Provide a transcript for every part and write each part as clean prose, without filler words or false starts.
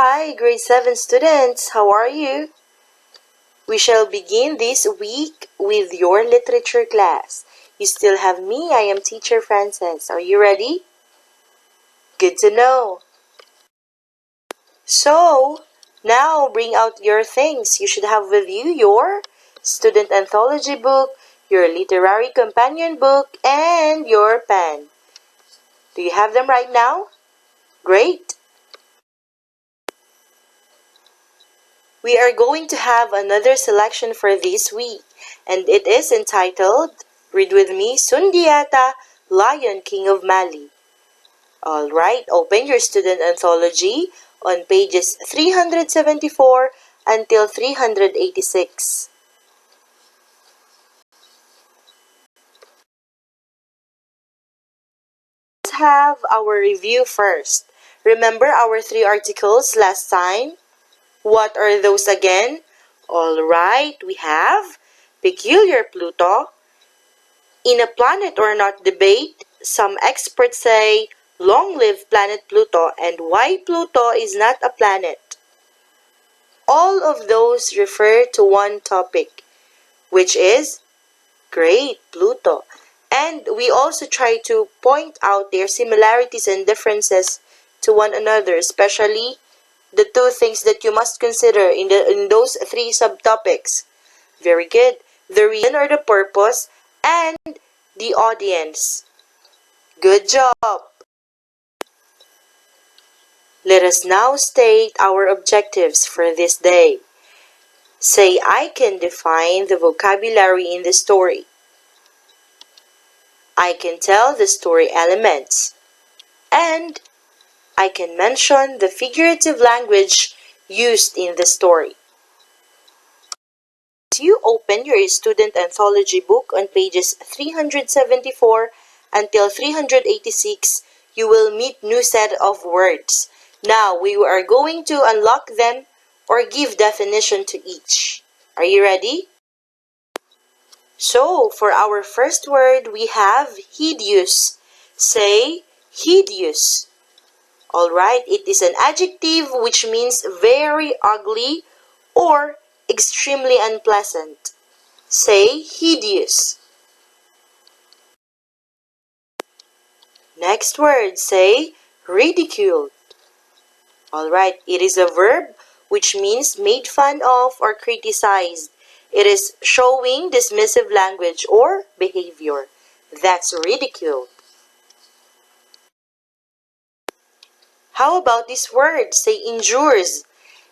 Hi, grade 7 students. How are you? We shall begin this week with your literature class. You still have me. I am Teacher Frances. Are you ready? Good to know. So, now bring out your things. You should have with you your student anthology book, your literary companion book, and your pen. Do you have them right now? Great. We are going to have another selection for this week, and it is entitled, read with me, Sundiata, Lion King of Mali. Alright, open your student anthology on pages 374 until 386. Let's have our review first. Remember our 3 articles last time? What are those again? Alright, we have Peculiar Pluto. In a planet or not debate, some experts say, long live planet Pluto and why Pluto is not a planet. All of those refer to one topic, which is Great Pluto. And we also try to point out their similarities and differences to one another, especially the 2 things that you must consider in those 3 subtopics. Very good. The reason or the purpose and the audience. Good job. Let us now state our objectives for this day. Say, I can define the vocabulary in the story. I can tell the story elements. And I can mention the figurative language used in the story. As you open your student anthology book on pages 374 until 386, you will meet new set of words. Now, we are going to unlock them or give definition to each. Are you ready? So, for our first word, we have hideous. Say, hideous. Alright, it is an adjective which means very ugly or extremely unpleasant. Say, hideous. Next word, say, ridiculed. Alright, it is a verb which means made fun of or criticized. It is showing dismissive language or behavior. That's ridiculed. How about this word? Say, endures.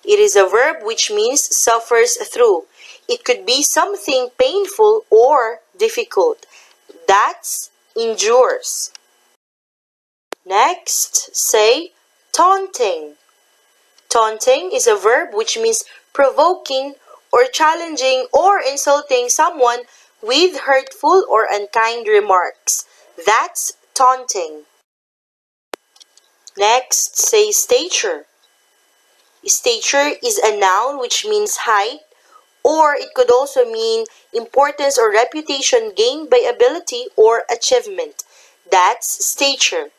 It is a verb which means suffers through. It could be something painful or difficult. That's endures. Next, say, taunting. Taunting is a verb which means provoking or challenging or insulting someone with hurtful or unkind remarks. That's taunting. Next, say stature. Stature is a noun which means height, or it could also mean importance or reputation gained by ability or achievement. That's stature.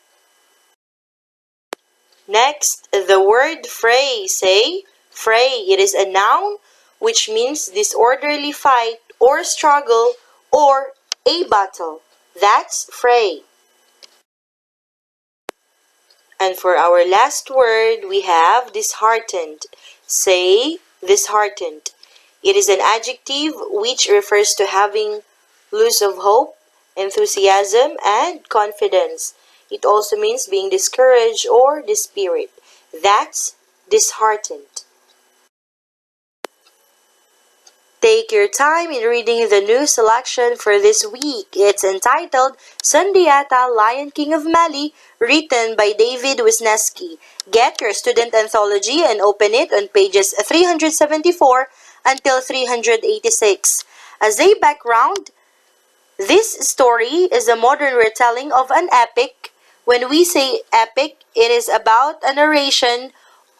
Next, the word fray. Say, fray. It is a noun which means disorderly fight or struggle or a battle. That's fray. And for our last word, we have disheartened. Say, disheartened. It is an adjective which refers to having loss of hope, enthusiasm, and confidence. It also means being discouraged or dispirited. That's disheartened. Take your time in reading the new selection for this week. It's entitled Sundiata, Lion King of Mali, written by David Wisniewski. Get your student anthology and open it on pages 374 until 386. As a background, this story is a modern retelling of an epic. When we say epic, it is about a narration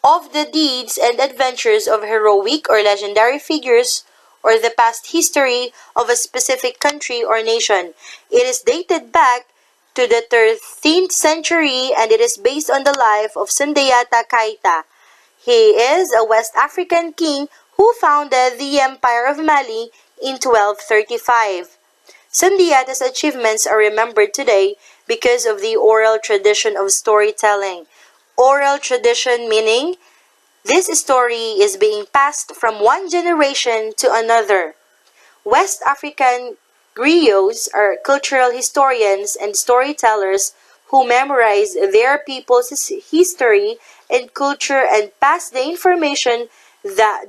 of the deeds and adventures of heroic or legendary figures or the past history of a specific country or nation. It is dated back to the 13th century and it is based on the life of Sundiata Keita. He is a West African king who founded the Empire of Mali in 1235. Sundiata's achievements are remembered today because of the oral tradition of storytelling. Oral tradition meaning this story is being passed from one generation to another. West African griots are cultural historians and storytellers who memorize their people's history and culture and pass the information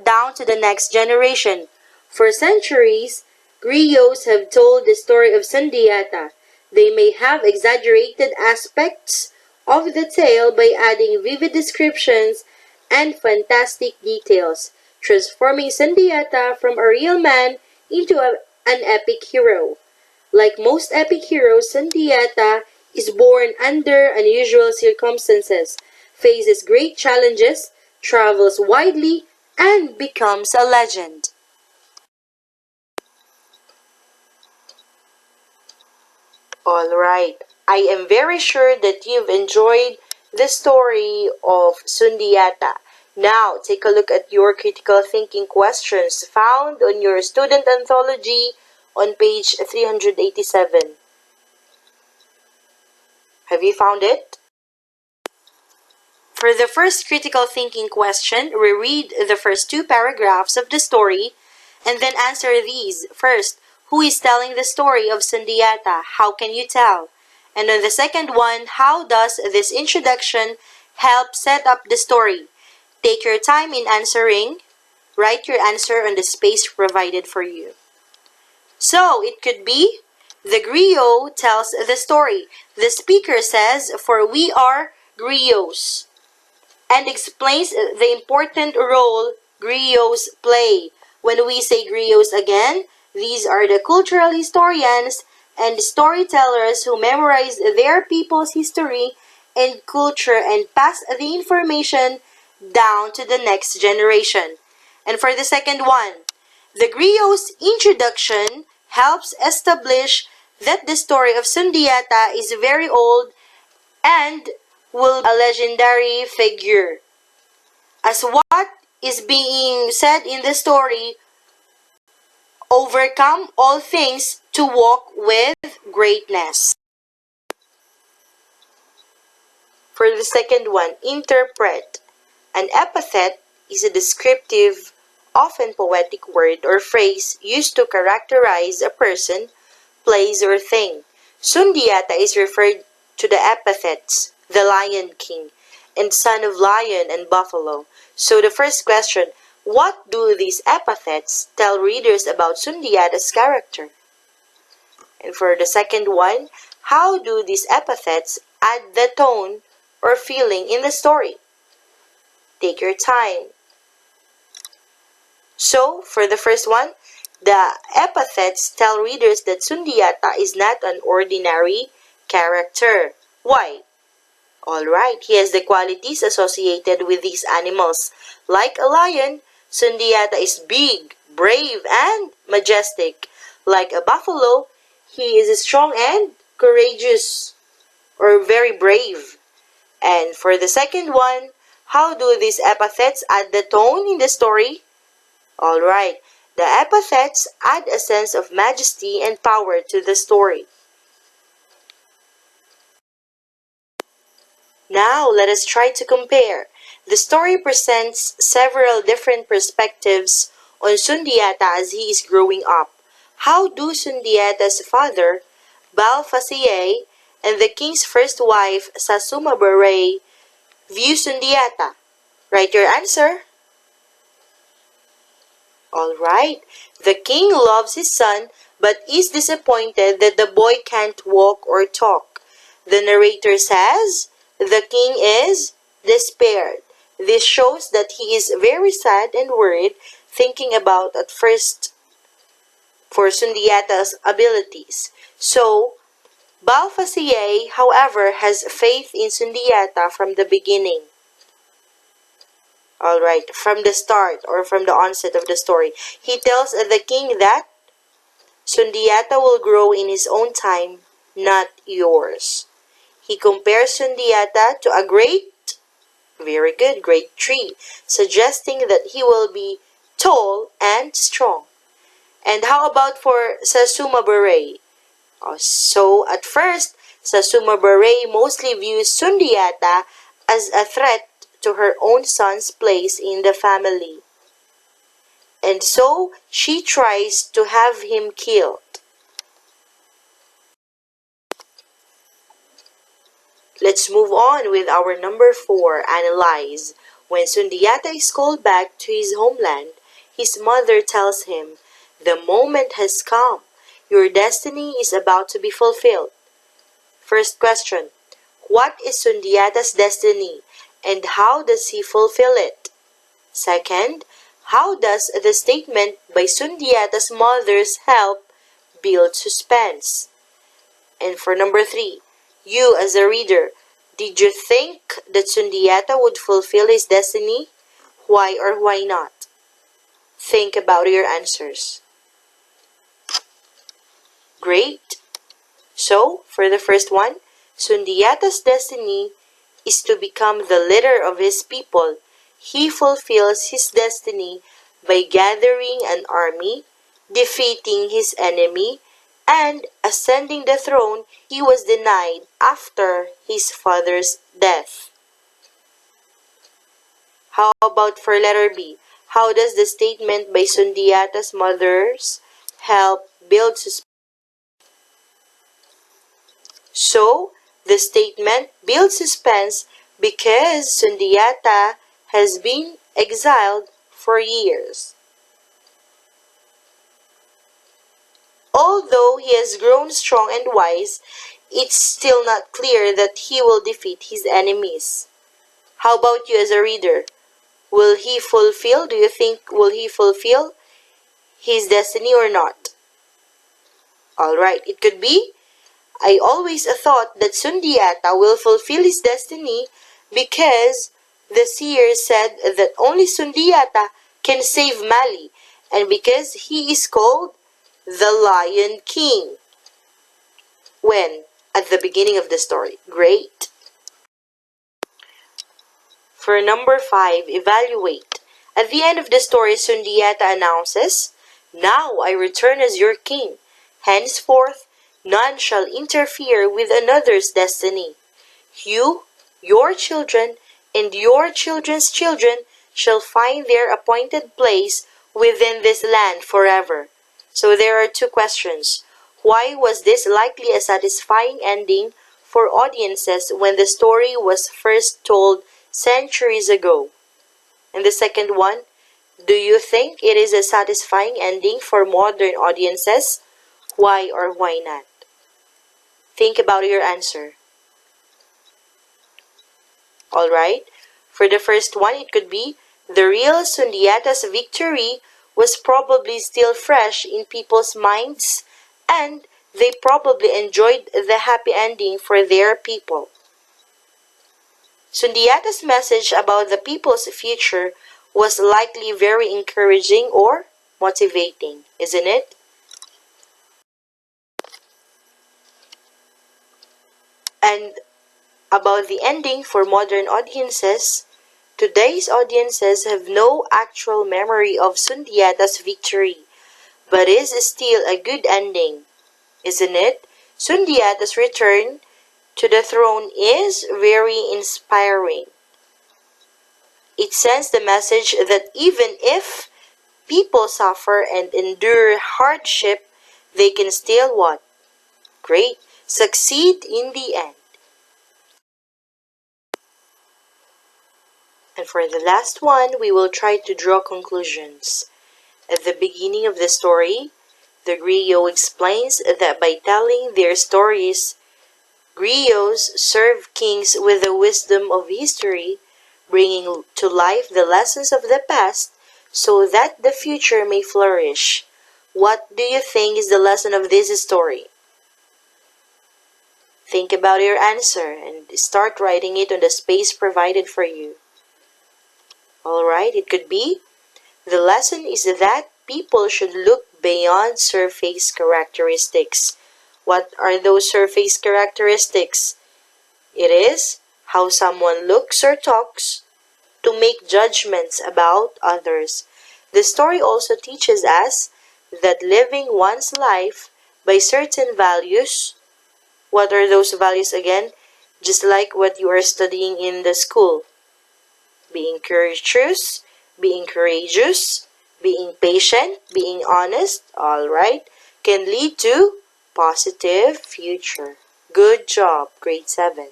down to the next generation. For centuries, griots have told the story of Sundiata. They may have exaggerated aspects of the tale by adding vivid descriptions and fantastic details, transforming Sundiata from a real man into an epic hero. Like most epic heroes, Sundiata is born under unusual circumstances, faces great challenges, travels widely, and becomes a legend. Alright, I am very sure that you've enjoyed the story of Sundiata. Now, take a look at your critical thinking questions found on your student anthology on page 387. Have you found it? For the first critical thinking question, reread the first two paragraphs of the story and then answer these. First, who is telling the story of Sundiata? How can you tell? And on the second one, how does this introduction help set up the story? Take your time in answering. Write your answer on the space provided for you. So, it could be, the griot tells the story. The speaker says, for we are griots, and explains the important role griots play. When we say griots again, these are the cultural historians and storytellers who memorize their people's history and culture and pass the information down to the next generation. And for the second one, the griot's introduction helps establish that the story of Sundiata is very old and will be a legendary figure. As what is being said in the story, overcome all things to walk with greatness. For the second one, interpret. An epithet is a descriptive, often poetic word or phrase used to characterize a person, place, or thing. Sundiata is referred to the epithets, the Lion King, and son of lion and buffalo. So the first question, what do these epithets tell readers about Sundiata's character? And for the second one, how do these epithets add the tone or feeling in the story? Take your time. So, for the first one, the epithets tell readers that Sundiata is not an ordinary character. Why? Alright, he has the qualities associated with these animals. Like a lion, Sundiata is big, brave, and majestic. Like a buffalo, he is strong and courageous, or very brave. And for the second one, how do these epithets add the tone in the story? Alright, the epithets add a sense of majesty and power to the story. Now, let us try to compare. The story presents several different perspectives on Sundiata as he is growing up. How do Sundiata's father, Balfasier, and the king's first wife, Sasuma Bere, view Sundiata? Write your answer. Alright, the king loves his son but is disappointed that the boy can't walk or talk. The narrator says, the king is despaired. This shows that he is very sad and worried, thinking about at first for Sundiata's abilities. So, Balfasier, however, has faith in Sundiata from the beginning. Alright, from the start or from the onset of the story. He tells the king that Sundiata will grow in his own time, not yours. He compares Sundiata to a great Very good. Grade 3. Suggesting that he will be tall and strong. And how about for Sasuma Beret? So at first, Sasuma Beret mostly views Sundiata as a threat to her own son's place in the family. And so she tries to have him killed. Let's move on with our number 4, analyze. When Sundiata is called back to his homeland, his mother tells him, "The moment has come. Your destiny is about to be fulfilled." First question, what is Sundiata's destiny and how does he fulfill it? Second, how does the statement by Sundiata's mother's help build suspense? And for number 3, you as a reader, did you think that Sundiata would fulfill his destiny? Why or why not? Think about your answers. Great. So, for the first one, Sundiata's destiny is to become the leader of his people. He fulfills his destiny by gathering an army, defeating his enemy, and ascending the throne he was denied after his father's death. How about for letter B? How does the statement by Sundiata's mother's help build suspense? So, the statement builds suspense because Sundiata has been exiled for years. Although he has grown strong and wise, it's still not clear that he will defeat his enemies. How about you as a reader? Do you think, will he fulfill his destiny or not? Alright, it could be, I always thought that Sundiata will fulfill his destiny because the seer said that only Sundiata can save Mali and because he is called the Lion King. When? At the beginning of the story. Great. For number 5, evaluate. At the end of the story, Sundiata announces, "Now I return as your king. Henceforth, none shall interfere with another's destiny. You, your children, and your children's children shall find their appointed place within this land forever." So there are 2 questions. Why was this likely a satisfying ending for audiences when the story was first told centuries ago? And the second one, do you think it is a satisfying ending for modern audiences? Why or why not? Think about your answer. Alright, for the first one, it could be, the real Sundiata's victory was probably still fresh in people's minds and they probably enjoyed the happy ending for their people. Sundiata's message about the people's future was likely very encouraging or motivating, isn't it? And about the ending for modern audiences, today's audiences have no actual memory of Sundiata's victory, but is still a good ending, isn't it? Sundiata's return to the throne is very inspiring. It sends the message that even if people suffer and endure hardship, they can still what? Great. Succeed in the end. And for the last one, we will try to draw conclusions. At the beginning of the story, the griot explains that by telling their stories, griots serve kings with the wisdom of history, bringing to life the lessons of the past so that the future may flourish. What do you think is the lesson of this story? Think about your answer and start writing it on the space provided for you. Alright, it could be, the lesson is that people should look beyond surface characteristics. What are those surface characteristics? It is how someone looks or talks, to make judgments about others. The story also teaches us that living one's life by certain values, what are those values again? Just like what you are studying in the school. Being courageous, being patient, being honest, all right, can lead to positive future. Good job, grade 7.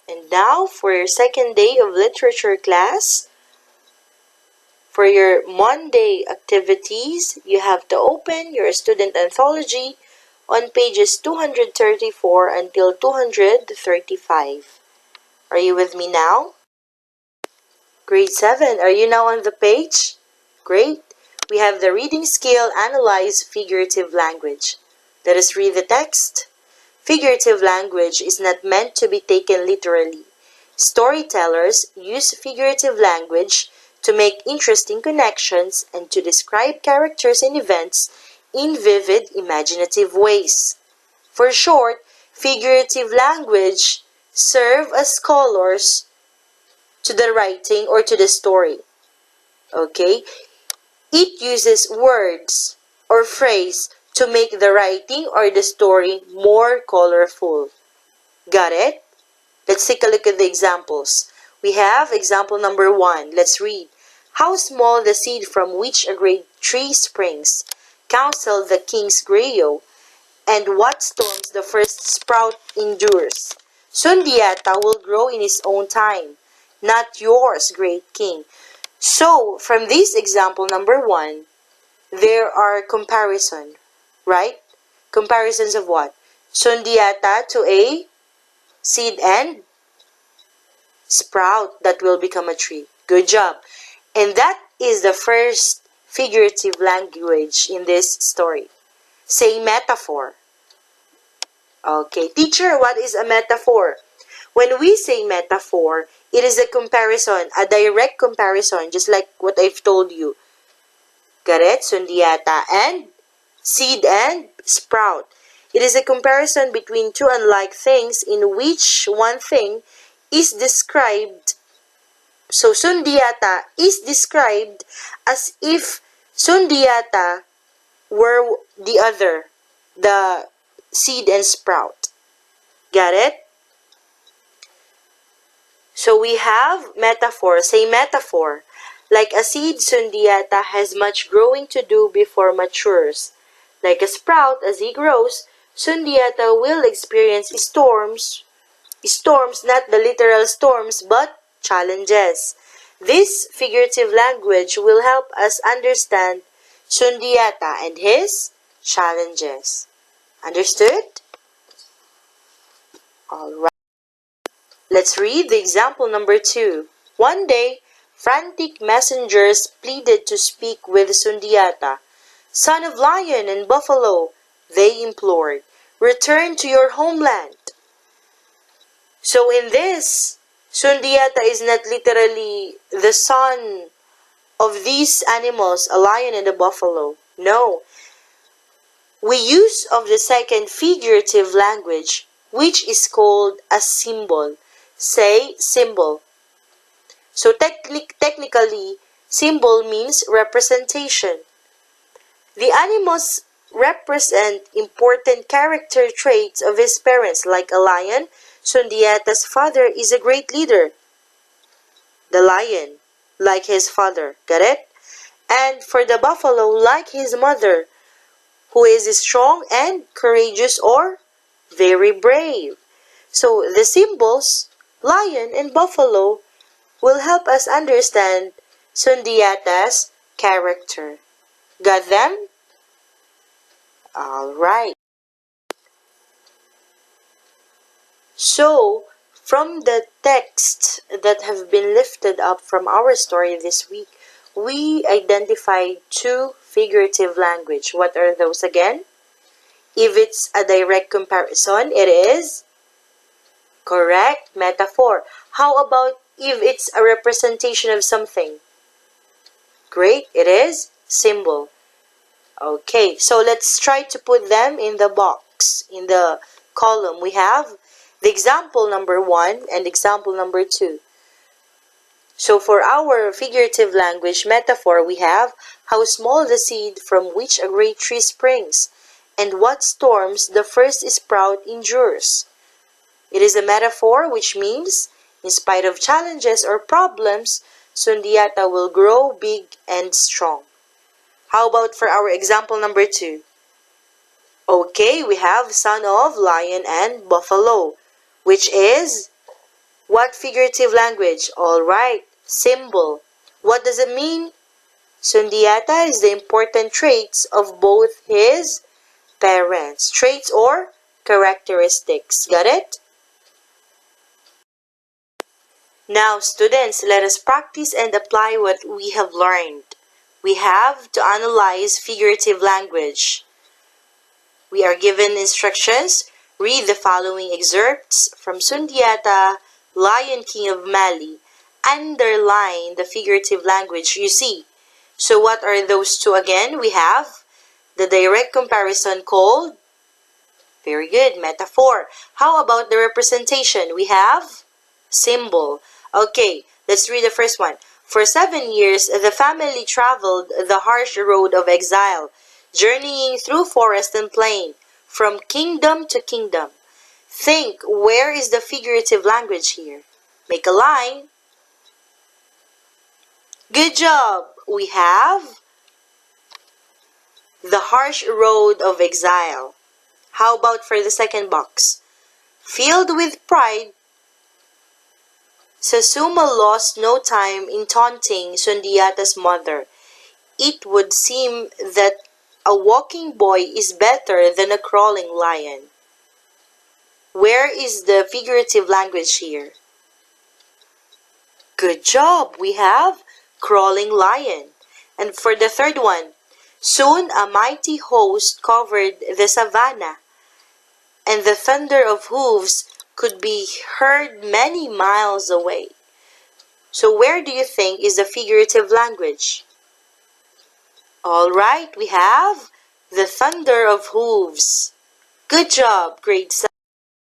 And now for your second day of literature class, for your Monday activities, you have to open your student anthology on pages 234 until 235. Are you with me now? Grade 7, are you now on the page? Great. We have the reading skill, analyze figurative language. Let us read the text. Figurative language is not meant to be taken literally. Storytellers use figurative language to make interesting connections and to describe characters and events in vivid, imaginative ways. For short, figurative language serve as colors to the writing or to the story. Okay? It uses words or phrase to make the writing or the story more colorful. Got it? Let's take a look at the examples. We have example number 1. Let's read. How small the seed from which a great tree springs, counseled the king's griot, and what storms the first sprout endures. Sundiata will grow in his own time, not yours, great king. So, from this example number 1, there are comparison, right? Comparisons of what? Sundiata to a seed and sprout that will become a tree. Good job. And that is the first figurative language in this story. Say metaphor. Okay, teacher, what is a metaphor? When we say metaphor, it is a comparison, a direct comparison, just like what I've told you. Got it? Sundiata and seed and sprout. It is a comparison between two unlike things in which one thing is described. So Sundiata is described as if Sundiata were the other, the seed and sprout. Got it? So we have metaphor. Say metaphor. Like a seed, Sundiata has much growing to do before matures. Like a sprout, as he grows, Sundiata will experience storms, not the literal storms, but challenges. This figurative language will help us understand Sundiata and his challenges. Understood? Alright. Let's read the example number 2. One day, frantic messengers pleaded to speak with Sundiata. Son of lion and buffalo, they implored, return to your homeland. So in this, Sundiata is not literally the son of these animals, a lion and a buffalo. No. We use of the second figurative language, which is called a symbol. Say symbol. So technically, symbol means representation. The animals represent important character traits of his parents. Like a lion, Sundiata's father is a great leader. The lion, like his father. Got it? And for the buffalo, like his mother, who is strong and courageous or very brave. So the symbols, lion and buffalo, will help us understand Sundiata's character. Got them? Alright. So, from the texts that have been lifted up from our story this week, we identified 2 figurative language. What are those again? If it's a direct comparison, it is correct, metaphor. How about if it's a representation of something? Great, it is symbol. Okay, so let's try to put them in the box, in the column. We have the example number 1 and example number 2. So for our figurative language metaphor, we have how small the seed from which a great tree springs, and what storms the first sprout endures. It is a metaphor which means, in spite of challenges or problems, Sundiata will grow big and strong. How about for our example number 2? Okay, we have son of lion and buffalo, which is what figurative language? Alright, symbol. What does it mean? Sundiata is the important traits of both his parents. Traits or characteristics. Got it? Now, students, let us practice and apply what we have learned. We have to analyze figurative language. We are given instructions. Read the following excerpts from Sundiata, Lion King of Mali. Underline the figurative language you see. So what are those two again? We have the direct comparison called, very good, metaphor. How about the representation? We have symbol. Okay, let's read the first one. For 7 years, the family traveled the harsh road of exile, journeying through forest and plain, from kingdom to kingdom. Think, where is the figurative language here? Make a line. Good job! We have the harsh road of exile. How about for the second box? Filled with pride, Sasuma lost no time in taunting Sundiata's mother. It would seem that a walking boy is better than a crawling lion. Where is the figurative language here? Good job! We have crawling lion. And for the third one, soon a mighty host covered the savannah, and the thunder of hooves could be heard many miles away. So where do you think is the figurative language? Alright, we have the thunder of hooves. Good job, grade 7.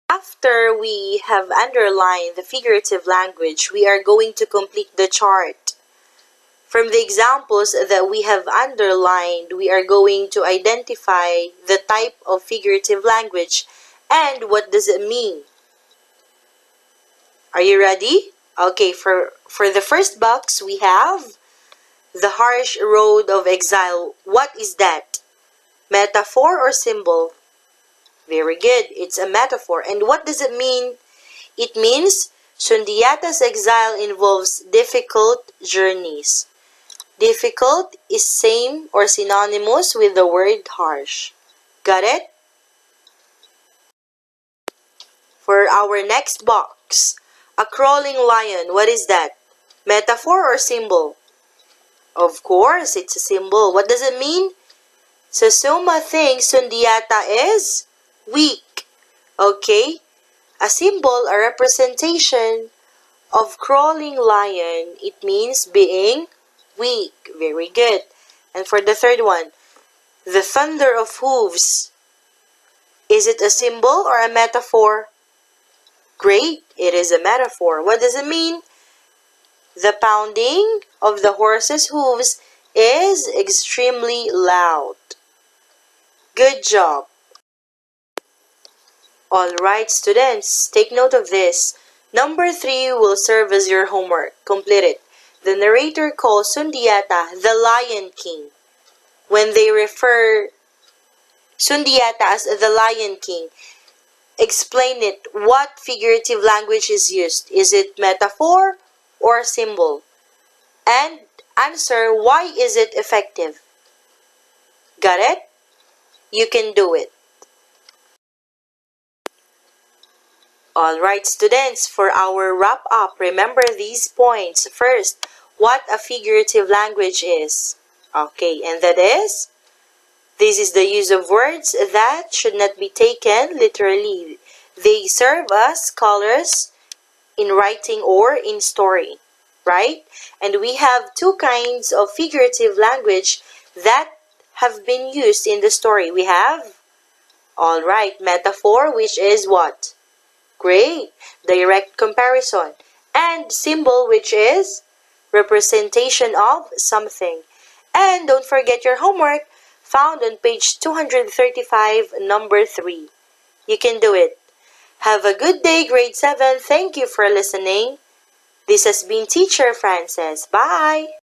After we have underlined the figurative language, we are going to complete the chart. From the examples that we have underlined, we are going to identify the type of figurative language and what does it mean. Are you ready? Okay, for the first box, we have the harsh road of exile. What is that? Metaphor or symbol? Very good. It's a metaphor. And what does it mean? It means Sundiata's exile involves difficult journeys. Difficult is same or synonymous with the word harsh. Got it? For our next box, a crawling lion. What is that? Metaphor or symbol? Of course, it's a symbol. What does it mean? Sasuma thinks Sundiata is weak. Okay? A symbol, a representation of crawling lion. It means being weak. Very good. And for the third one, the thunder of hooves. Is it a symbol or a metaphor? Great, it is a metaphor. What does it mean? The pounding of the horse's hooves is extremely loud. Good job. Alright, students, take note of this. Number 3 will serve as your homework. Complete it. The narrator calls Sundiata the Lion King. When they refer Sundiata as the Lion King, explain it. What figurative language is used? Is it metaphor or symbol? And answer, why is it effective? Got it? You can do it. Alright, students, for our wrap up, remember these points. First, what a figurative language is. Okay, and that is, this is the use of words that should not be taken literally. They serve as colors in writing or in story, right? And we have two kinds of figurative language that have been used in the story. We have, alright, metaphor, which is what? Great, direct comparison. And symbol, which is representation of something. And don't forget your homework, found on page 235, number 3. You can do it. Have a good day, grade 7. Thank you for listening. This has been Teacher Frances. Bye!